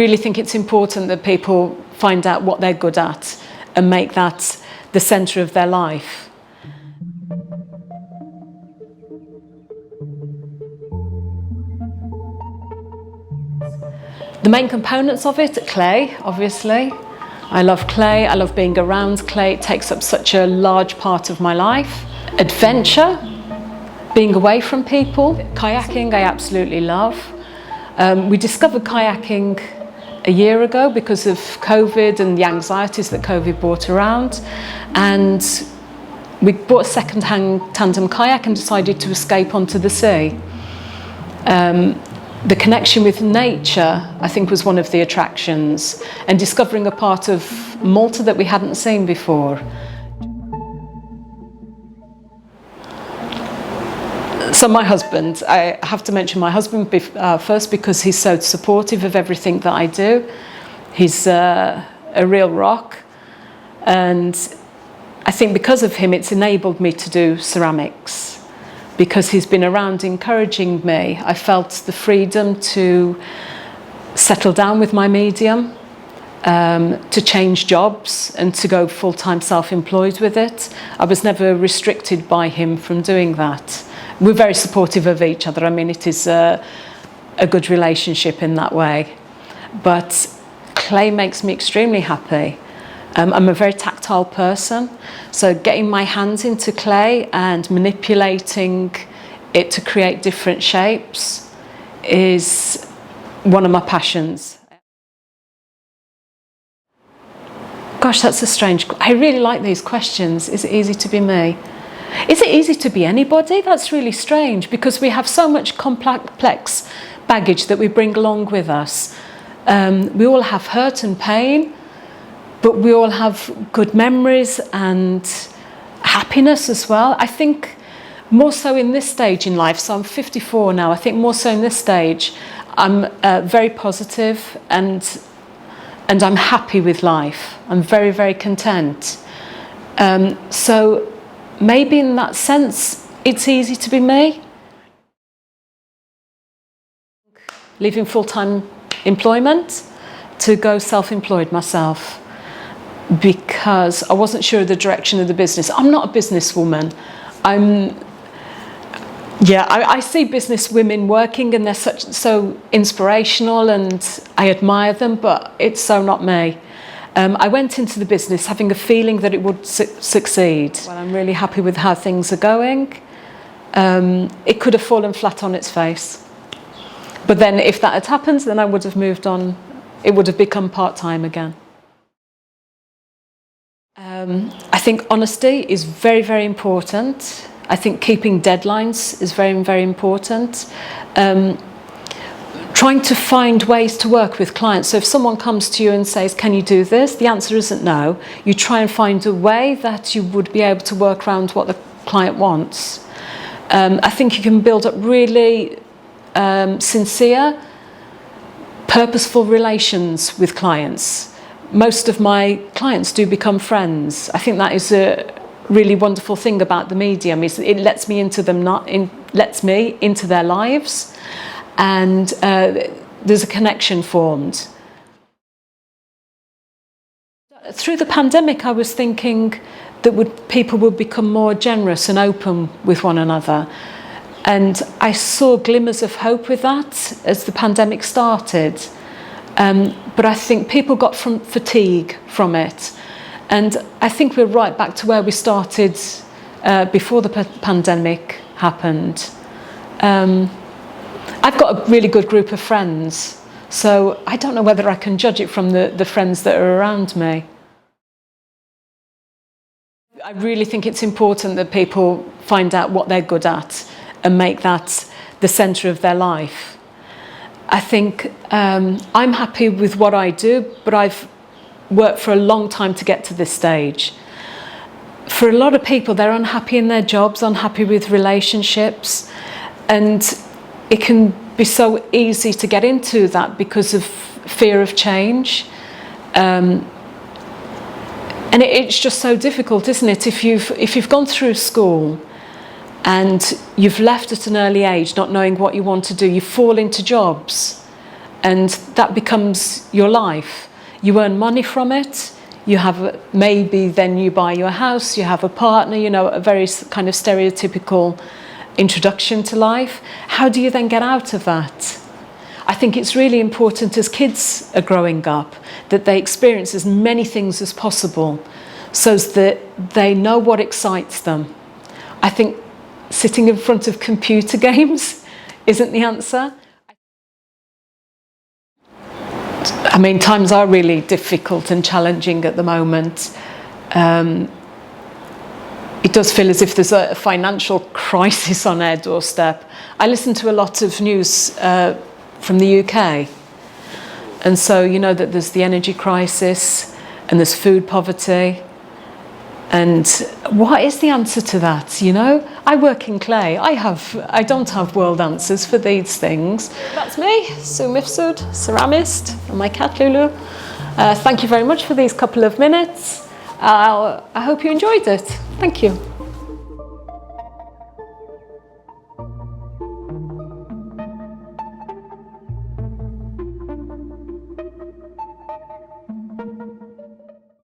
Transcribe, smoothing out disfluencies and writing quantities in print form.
I really think it's important that people find out what they're good at and make that the centre of their life. The main components of it, clay, obviously. I love clay, I love being around clay, it takes up such a large part of my life. Adventure, being away from people. Kayaking I absolutely love. We discovered kayaking a year ago because of COVID and the anxieties that COVID brought around, and we bought a second-hand tandem kayak and decided to escape onto the sea. The connection with nature, I think, was one of the attractions, and discovering a part of Malta that we hadn't seen before. So my husband, I have to mention my husband first, because he's so supportive of everything that I do. He's a real rock, and I think because of him it's enabled me to do ceramics. Because he's been around encouraging me, I felt the freedom to settle down with my medium, to change jobs and to go full-time self-employed with it. I was never restricted by him from doing that. We're very supportive of each other. I mean, it is a good relationship in that way. But clay makes me extremely happy. I'm a very tactile person, so getting my hands into clay and manipulating it to create different shapes is one of my passions. Gosh, that's a strange... I really like these questions. Is it easy to be me? Is it easy to be anybody? That's really strange, because we have so much complex baggage that we bring along with us. We all have hurt and pain, but we all have good memories and happiness as well. I think more so in this stage in life, so I'm 54 now, I think more so in this stage, I'm very positive and I'm happy with life. I'm very, very content. So maybe in that sense, it's easy to be me. Leaving full-time employment to go self-employed myself, because I wasn't sure of the direction of the business. I'm not a businesswoman. I see business women working and they're so inspirational and I admire them, but it's so not me. I went into the business having a feeling that it would succeed. Well, I'm really happy with how things are going. It could have fallen flat on its face. But then if that had happened, then I would have moved on. It would have become part-time again. I think honesty is very, very important. I think keeping deadlines is very, very important. Trying to find ways to work with clients. So if someone comes to you and says, can you do this? The answer isn't no. You try and find a way that you would be able to work around what the client wants. I think you can build up really sincere, purposeful relations with clients. Most of my clients do become friends. I think that is a really wonderful thing about the medium, is it lets me into into their lives, and there's a connection formed. Through the pandemic, I was thinking that people would become more generous and open with one another. And I saw glimmers of hope with that as the pandemic started. But I think people got fatigue from it. And I think we're right back to where we started before the pandemic happened. I've got a really good group of friends, so I don't know whether I can judge it from the friends that are around me. I really think it's important that people find out what they're good at and make that the centre of their life. I think I'm happy with what I do, but I've worked for a long time to get to this stage. For a lot of people, they're unhappy in their jobs, unhappy with relationships, and it can be so easy to get into that because of fear of change. And it's just so difficult, isn't it? If you've gone through school and you've left at an early age not knowing what you want to do, you fall into jobs and that becomes your life. You earn money from it. You have maybe then you buy your house, you have a partner, you know, a very kind of stereotypical introduction to life. How do you then get out of that? I think it's really important as kids are growing up that they experience as many things as possible so that they know what excites them. I think sitting in front of computer games isn't the answer. I mean, times are really difficult and challenging at the moment. It does feel as if there's a financial crisis on our doorstep. I listen to a lot of news from the UK. And so, you know, that there's the energy crisis and there's food poverty. And what is the answer to that, you know? I work in clay. I don't have world answers for these things. That's me, Sue Mifsud, Ceramist, and my cat Lulu. Thank you very much for these couple of minutes. I hope you enjoyed it. Thank you.